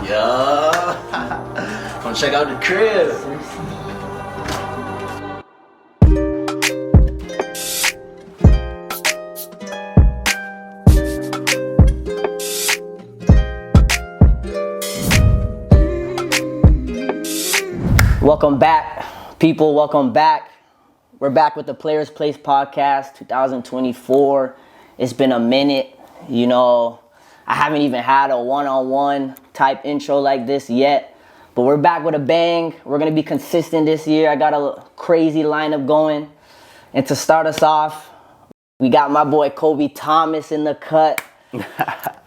Yeah. Come check out the crib. Welcome back, people. Welcome back. We're back with the Players Place podcast 2024. It's been a minute. You know, I haven't even had a one-on-one type intro like this yet. But we're back with a bang. We're going to be consistent this year. I got a crazy lineup going. And to start us off, we got my boy Kobi Thomas in the cut.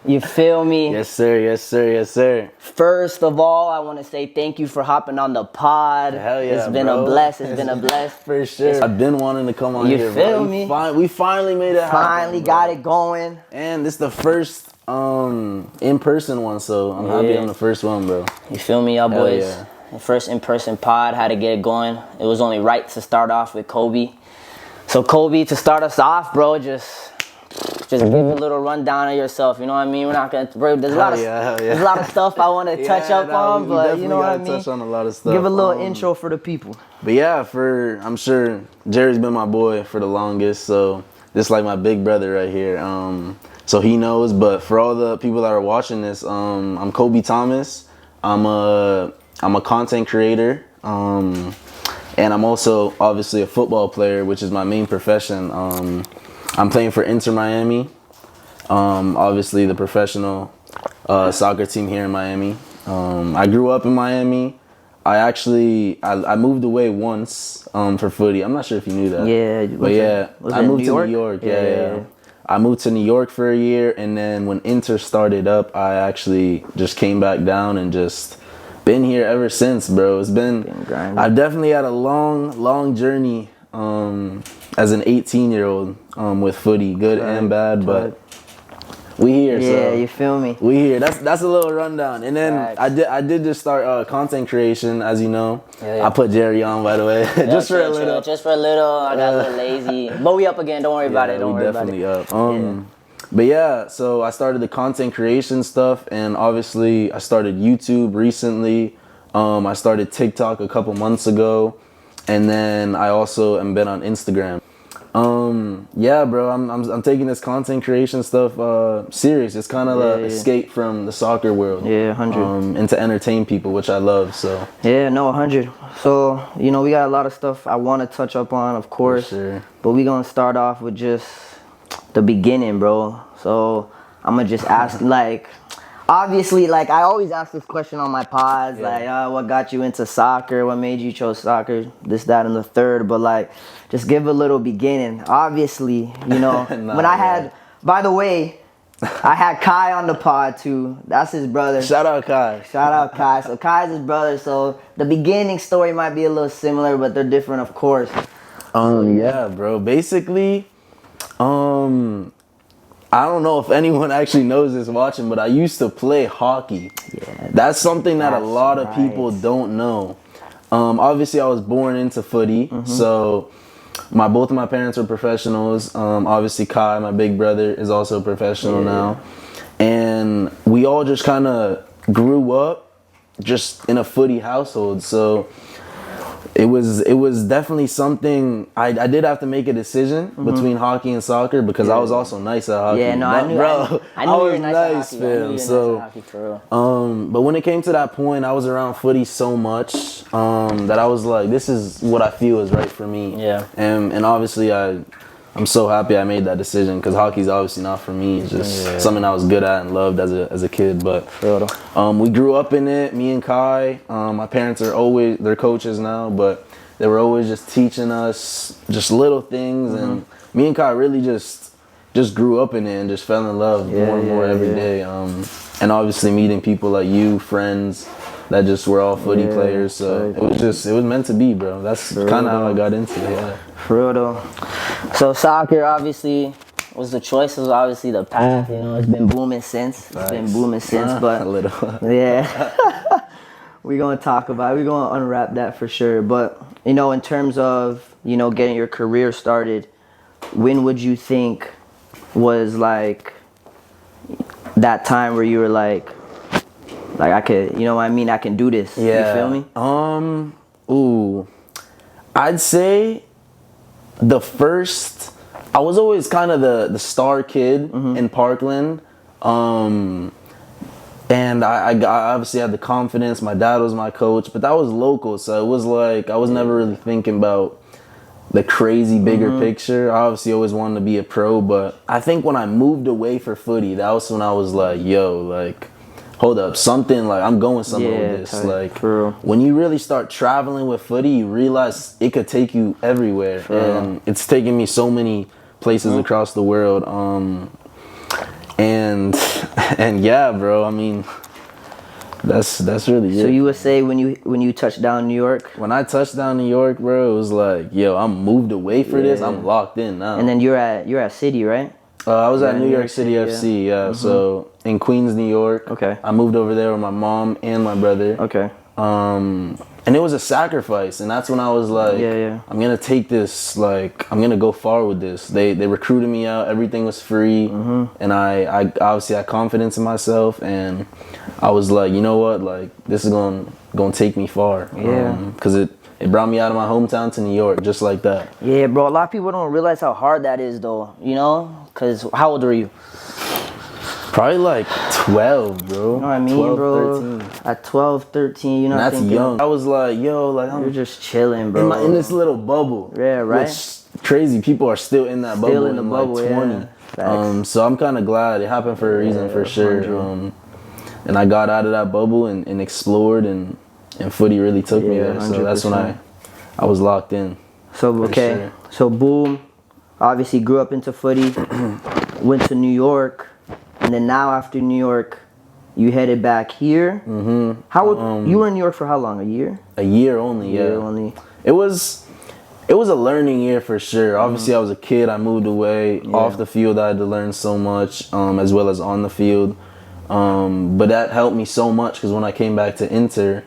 You feel me? Yes, sir. Yes, sir. Yes, sir. First of all, I want to say thank you for hopping on the pod. Hell yeah, It's been bro. a bless. It's been a bless. For sure. I've been wanting to come on You here, feel bro. me? We finally made it happen. Finally got it going. And this is the first in-person one, so I'm happy I'm the first one, bro. You feel me, y'all boys? Yeah. The first in-person pod, had to get it going. It was only right to start off with Kobi. So Kobi, to start us off, bro, just give a little rundown of yourself. You know what I mean? We're not gonna. Bro, there's a lot of there's a lot of stuff I want to touch up on, but you know what I mean. Touch on a lot of stuff. Give a little intro for the people. But yeah, I'm sure Jerry's been my boy for the longest, so this is like my big brother right here. So he knows. But for all the people that are watching this, I'm Kobi Thomas. I'm a content creator, and I'm also obviously a football player, which is my main profession. I'm playing for Inter Miami, obviously the professional soccer team here in Miami. I grew up in Miami. I moved away once for footy. I'm not sure if you knew that. Yeah, but yeah, I moved to New York. Yeah. I moved to New York for a year, and then when Inter started up, I actually just came back down and just been here ever since, bro. It's been grinding. I've definitely had a long journey as an 18-year-old with footy, good and bad, but we here. Yeah, so you feel me? We here. That's a little rundown. And then I did just start content creation, as you know. Yeah. I put Jerry on, by the way, just for a little. Just for a little. I got a little lazy, but we up again. Don't worry about it. Don't worry about it. We definitely up. But yeah, so I started the content creation stuff, and obviously I started YouTube recently. I started TikTok a couple months ago, and then I also am been on Instagram. Yeah, bro, I'm taking this content creation stuff serious. It's kind of an escape from the soccer world. Yeah, 100. And to entertain people, which I love. So yeah, no, 100. So you know, we got a lot of stuff I want to touch up on, of course. Sure. But we gonna start off with just the beginning, bro. So I'm gonna just ask, like, obviously, like, I always ask this question on my pods, like, what got you into soccer? What made you chose soccer? This, that, and the third. But, like, just give a little beginning. Obviously, you know, by the way, I had Kai on the pod, too. That's his brother. Shout out Kai. So Kai's his brother. So the beginning story might be a little similar, but they're different, of course. Yeah, bro. Basically, I don't know if anyone actually knows this watching, but I used to play hockey. Yeah, that's something that a lot of people don't know. Obviously, I was born into footy, so both of my parents are professionals. Obviously, Kai, my big brother, is also a professional now, and we all just kind of grew up just in a footy household. So it was definitely something. I did have to make a decision between hockey and soccer because I was also nice at hockey. Yeah, no, I knew you were nice at hockey. So, but when it came to that point, I was around footy so much that I was like, this is what I feel is right for me. Yeah. And obviously I'm so happy I made that decision because hockey's obviously not for me. It's just something I was good at and loved as a kid. But we grew up in it, me and Kai. My parents are they're coaches now, but they were always just teaching us just little things. And me and Kai really just grew up in it and just fell in love more and more every day. And obviously meeting people like you, friends that just were all footy players. So it was meant to be, bro. That's kind of how I got into it. Yeah. For real though. So soccer obviously was the choice, was obviously the path. You know, it's been booming since. But a little. Yeah. We're gonna talk about it. We're gonna unwrap that for sure. But you know, in terms of, you know, getting your career started, when would you think was like that time where you were like, Like I could, you know what I mean? I can do this. Yeah. You feel me? I'd say the first. I was always kind of the star kid in Parkland. And I obviously had the confidence. My dad was my coach, but that was local, so it was like I was never really thinking about the crazy bigger picture. I obviously always wanted to be a pro, but I think when I moved away for footy, that was when I was like, yo, like, hold up, something, like, I'm going somewhere with this. tight, Like, for real. when you really start traveling with footy, you realize it could take you everywhere. And it's taken me so many places across the world. And yeah, bro, I mean, that's really it. So you would say when you touched down in New York, When I touched down New York, bro, it was like, yo, I'm moved away for this. I'm locked in now. and then you're at City, right? I was at New York City FC, yeah. So in Queens, New York. Okay. I moved over there with my mom and my brother. Okay. And it was a sacrifice, and that's when I was like, I'm gonna take this, like, I'm gonna go far with this. They recruited me out, everything was free, and I obviously had confidence in myself, and I was like, you know what, like, this is gonna take me far. Yeah. Because it brought me out of my hometown to New York, just like that. Yeah, bro. A lot of people don't realize how hard that is, though. You know, because how old were you? Probably like 12, bro. You know what I mean, 12, bro? 13. At 12, 13, you know, And that's young. I was like, yo, like, You're just chilling, bro. in this little bubble. Yeah, right. Which crazy people are still in that bubble. Still in the bubble, like 20. yeah. Facts. So I'm kind of glad it happened for a reason, for sure. And I got out of that bubble and explored, and footy really took me there. So that's when I was locked in. So okay, sure. So boom, obviously grew up into footy, went to New York, and then now after New York, you headed back here. Mm-hmm. How you were in New York for how long? A year? A year only, yeah. A year only. It was a learning year for sure. Obviously, I was a kid. I moved away. Off the field, I had to learn so much, as well as on the field. But that helped me so much because when I came back to Inter,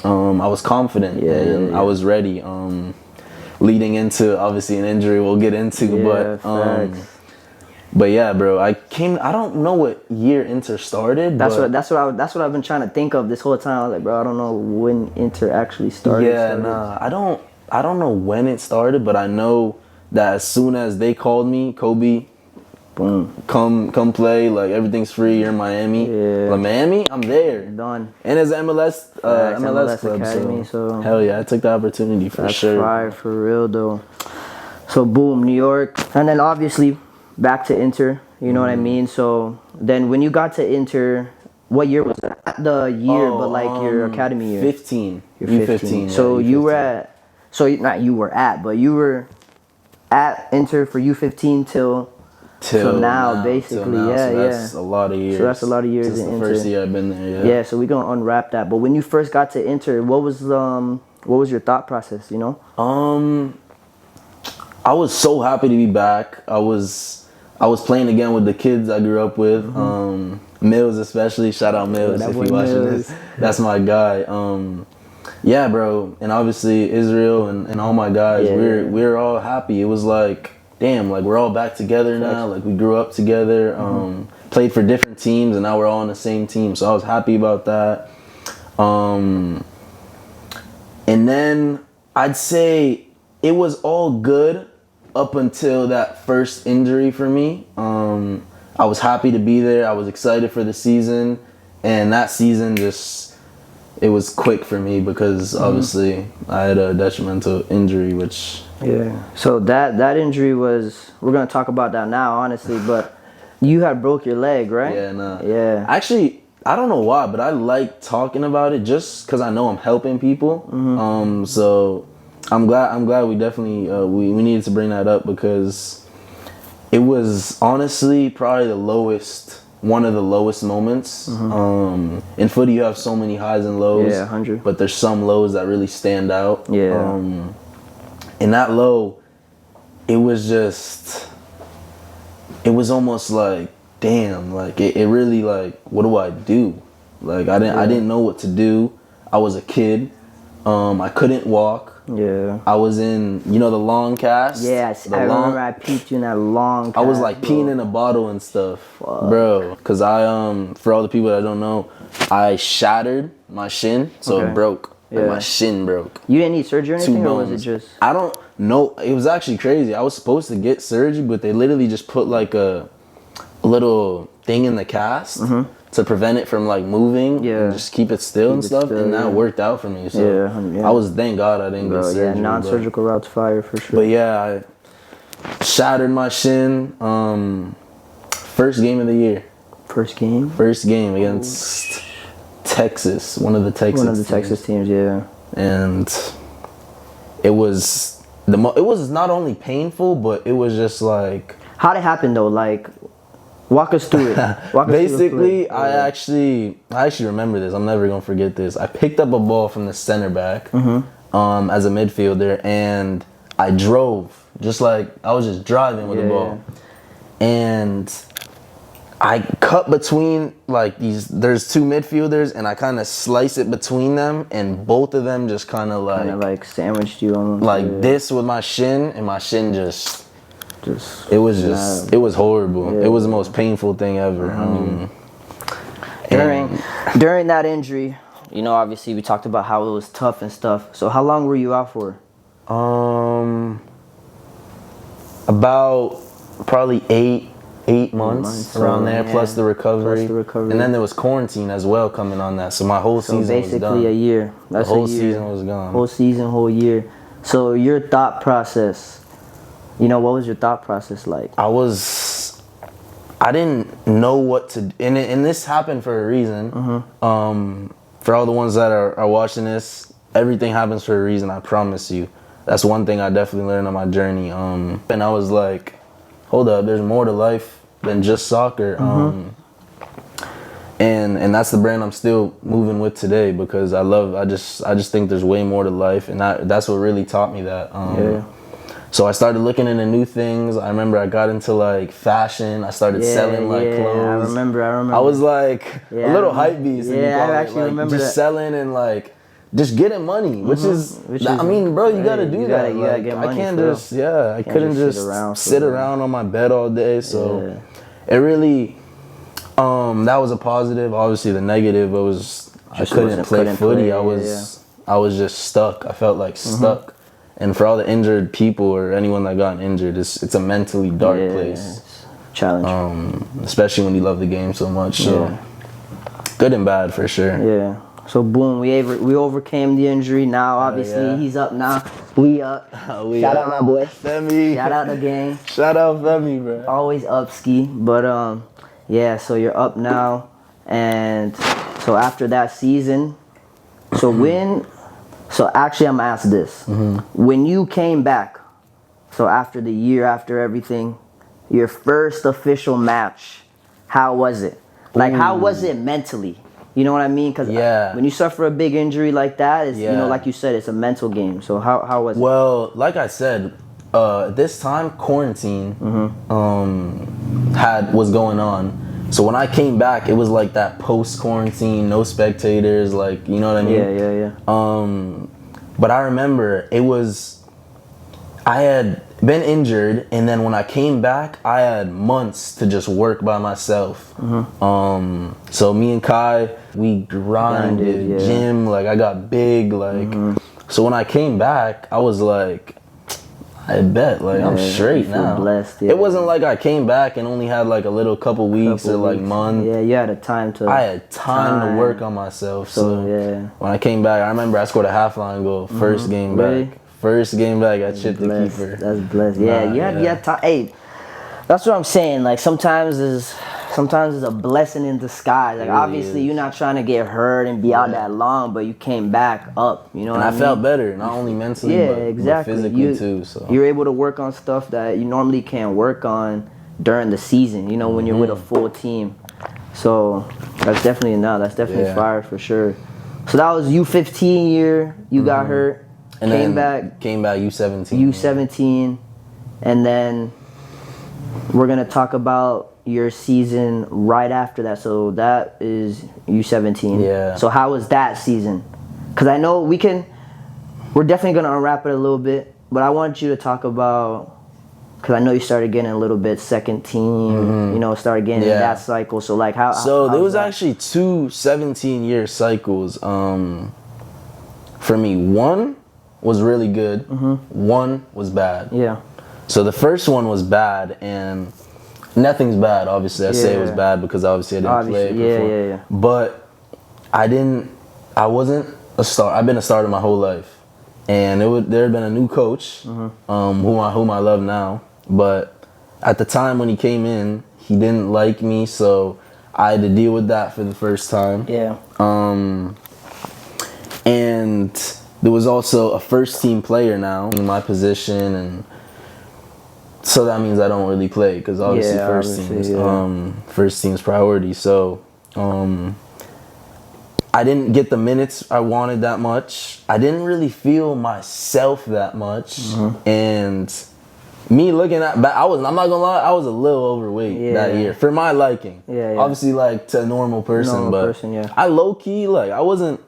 I was confident and I was ready. Leading into obviously an injury we'll get into, but yeah, bro, I don't know what year Inter started. That's what I've been trying to think of this whole time. I was like, bro, I don't know when Inter actually started. Yeah, nah, I don't know when it started, but I know that as soon as they called me, Kobi, boom, come play, like, everything's free, you're in Miami. Yeah. Like, Miami, I'm there. Done. And as MLS club, Academy, so hell yeah, I took the opportunity for sure. That's fire, for real though. So boom, New York, and then obviously back to Inter. You know what I mean? So then when you got to Inter, what year was that? Not the year, but like your academy year. 15. You're 15. So you were at, not you were at, but you were at Inter for U15 till now, basically. Till now. Yeah, so that's a lot of years. So that's a lot of years Since in the Inter. first year I've been there. Yeah. Yeah. So we're gonna unwrap that. But when you first got to Inter, what was your thought process? You know? I was so happy to be back. I was playing again with the kids I grew up with. Mills especially. Shout out Mills if you're watching this. That's my guy. Yeah, bro. And obviously Israel and all my guys. We're all happy. It was like, damn, like, we're all back together now. Like, we grew up together. Played for different teams, and now we're all on the same team. So I was happy about that. And then I'd say it was all good up until that first injury for me. I was happy to be there. I was excited for the season. And that season it was quick for me because obviously I had a detrimental injury, which... Yeah. So that injury was, we're going to talk about that now, honestly, but you had broke your leg, right? Yeah, nah. Yeah. Actually, I don't know why, but I like talking about it just because I know I'm helping people. So I'm glad we definitely we needed to bring that up because it was honestly probably one of the lowest moments. In footy, you have so many highs and lows. Yeah, 100. But there's some lows that really stand out. Yeah. In that low, it was almost like, damn, like it really, like, what do I do? Like I didn't know what to do. I was a kid. I couldn't walk. Yeah. I was in, the long cast. Yes, I remember I peeped you in that long cast, I was like peeing in a bottle and stuff, bro. Cause for all the people that don't know, I shattered my shin, so it broke. Like my shin broke. You didn't need surgery or anything, or was it just? I don't know. It was actually crazy. I was supposed to get surgery, but they literally just put like a little thing in the cast to prevent it from like moving and just keep it still and stuff, and that worked out for me. So I was, thank God I didn't get surgery. Yeah, non-surgical route's fire for sure. But yeah, I shattered my shin. First game of the year. First game against Texas, one of the Texas teams, yeah. And it was it was not only painful, but it was just like, how'd it happen though? Like, walk us through it. Basically, I actually remember this. I'm never gonna forget this. I picked up a ball from the center back as a midfielder, and I drove just like I was just driving with the ball, and I cut between like there's two midfielders, and I kind of slice it between them, and both of them just kind of like sandwiched you on this with my shin, and my shin just it was horrible. It was the most painful thing ever. During that injury, obviously we talked about how it was tough and stuff. So how long were you out for? About probably eight months around there, plus the recovery. And then there was quarantine as well coming on that. So my whole season was done. Basically a year. That's the whole season was gone. Whole season, whole year. So your thought process, what was your thought process like? I didn't know what to do. And this happened for a reason. For all the ones that are watching this, everything happens for a reason, I promise you. That's one thing I definitely learned on my journey. And I was like, hold up, there's more to life than just soccer. And that's the brand I'm still moving with today, because I just think there's way more to life, and that's what really taught me that. So I started looking into new things. I remember I got into like fashion. I started selling like clothes. I remember. I was like a little hype beast. Yeah, I actually remember just selling and like just getting money, which is I mean, bro, you gotta do that. You gotta get money. I can't just I couldn't just sit around on my bed all day. So it really that was a positive. Obviously the negative was I couldn't play footy. I was just stuck. I felt like stuck. And for all the injured people or anyone that got injured, it's a mentally dark place. Challenge. Especially when you love the game so much. So good and bad for sure. Yeah. So boom, we overcame the injury. Now obviously he's up now. We up. Shout out my boy. Femi. Shout out the gang. Shout out Femi, bro. Always up ski. But so you're up now. And so after that season, So actually, I'm gonna ask this: when you came back, so after the year, after everything, your first official match, how was it? Like, how was it mentally? You know what I mean? Because when you suffer a big injury like that, it's like you said, it's a mental game. So how was it? Well, like I said, this time quarantine was going on. So when I came back, it was like that post-quarantine, no spectators, like, you know what I mean? Yeah. But I remember I had been injured, and then when I came back, I had months to just work by myself. So me and Kai, we grinded, gym, like I got big, like, so when I came back, I was like, I bet, like, I'm straight now. Blessed, It wasn't like I came back and only had like a little couple weeks or like month. Yeah, you had time to. I had time to work on myself. So when I came back, I remember I scored a half-line goal first game back. First game back, I chipped the keeper. That's blessed. Yeah, you had time. Hey, that's what I'm saying. Like sometimes it's a blessing in disguise. Like obviously you're not trying to get hurt and be out that long, but you came back up. You know what I mean? And I felt better, not only mentally, but physically too. So you're able to work on stuff that you normally can't work on during the season. You know, when you're with a full team. So that's definitely fire for sure. So that was U15 year. You got hurt. And came back U17. U17, and then we're gonna talk about your season right after that. So that is U17. Yeah. So how was that season? Because I know we can we're definitely gonna unwrap it a little bit, but I want you to talk about, because I know you started getting a little bit second team, you know, started getting in that cycle. So like So there was actually 2 17-year cycles. For me, one was really good. One was bad. Yeah. So the first one was bad, and nothing's bad. Obviously, I say it was bad because obviously I didn't play before. Yeah. But I wasn't a star. I've been a starter my whole life, and there had been a new coach, whom I love now. But at the time when he came in, he didn't like me, so I had to deal with that for the first time. Yeah. And there was also a first team player now in my position, and so that means I don't really play because obviously first team's priority. So I didn't get the minutes I wanted that much. I didn't really feel myself that much, and me looking at, I'm not gonna lie, I was a little overweight that year for my liking. Obviously, like to a normal person, I low key I wasn't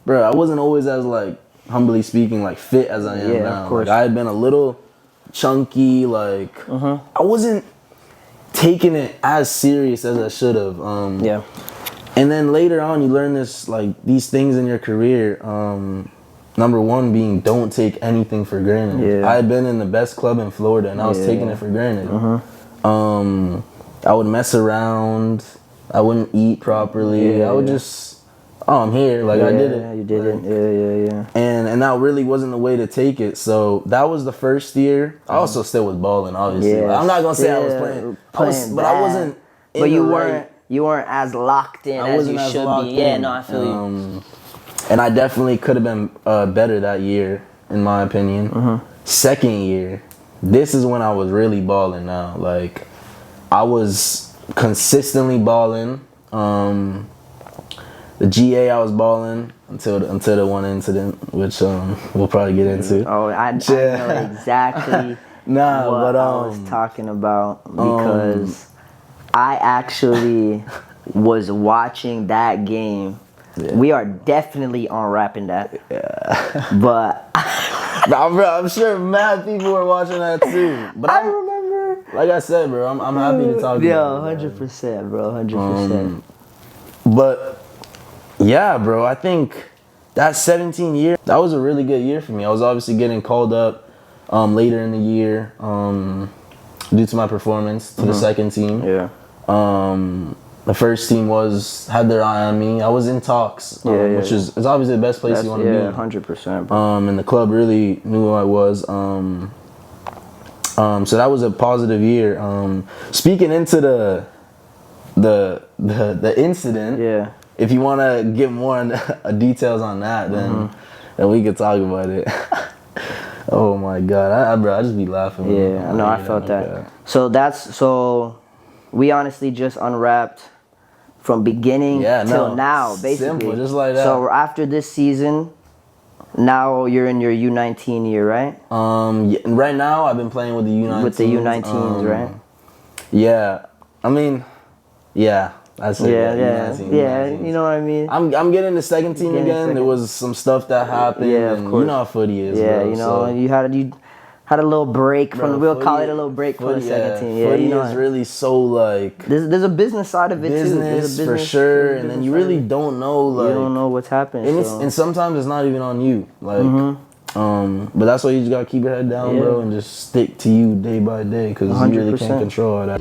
always as like, humbly speaking, like fit as I am now. Of course. Like, I had been a little chunky, like I wasn't taking it as serious as I should have. And then later on, you learn these things in your career. Number one being, don't take anything for granted. I had been in the best club in Florida, and I was taking it for granted. I would mess around. I wouldn't eat properly. I would just, I'm here. Like, I did it. You did it. Yeah. And that really wasn't the way to take it. So that was the first year. I also still was balling, obviously. Like, I'm not going to say I was playing but I wasn't. But you weren't as locked in as you should be. Yeah, no, I feel you. And I definitely could have been better that year, in my opinion. Second year, this is when I was really balling now. Like, I was consistently balling. The GA, I was balling until the one incident, which we'll probably get into. Oh, I know exactly what I was talking about, because I actually was watching that game. We are definitely unwrapping that. But I'm sure mad people were watching that too. But I remember. Like I said, bro, I'm happy to talk about it. 100%, bro, 100%. But yeah, bro, I think that 17 year, that was a really good year for me. I was obviously getting called up later in the year due to my performance to the second team. The first team had their eye on me. I was in talks, which is obviously the best place you want to be. 100%, bro. And the club really knew who I was. So that was a positive year. Speaking into the incident, if you want to get more details on that, then we could talk about it. Oh my God, bro, I just be laughing. Yeah, no, I felt that. So we honestly just unwrapped from beginning till now, basically. Simple, just like that. So after this season, now you're in your U19 year, right? Right now I've been playing with the U19s. With the U19s, right? Yeah, I mean, that's it. Yeah, you know what I mean? I'm getting the second team again. There was some stuff that happened. Yeah, of course. You know how footy is. Yeah, bro, you know, you had a little break from. We'll call it a little break from the second team. Yeah, footy is really so like. There's a business side of it too. Business for sure, and then you really don't know like. You don't know what's happening. And sometimes it's not even on you, like. But that's why you just gotta keep your head down, bro, and just stick to you day by day, because you really can't control all that.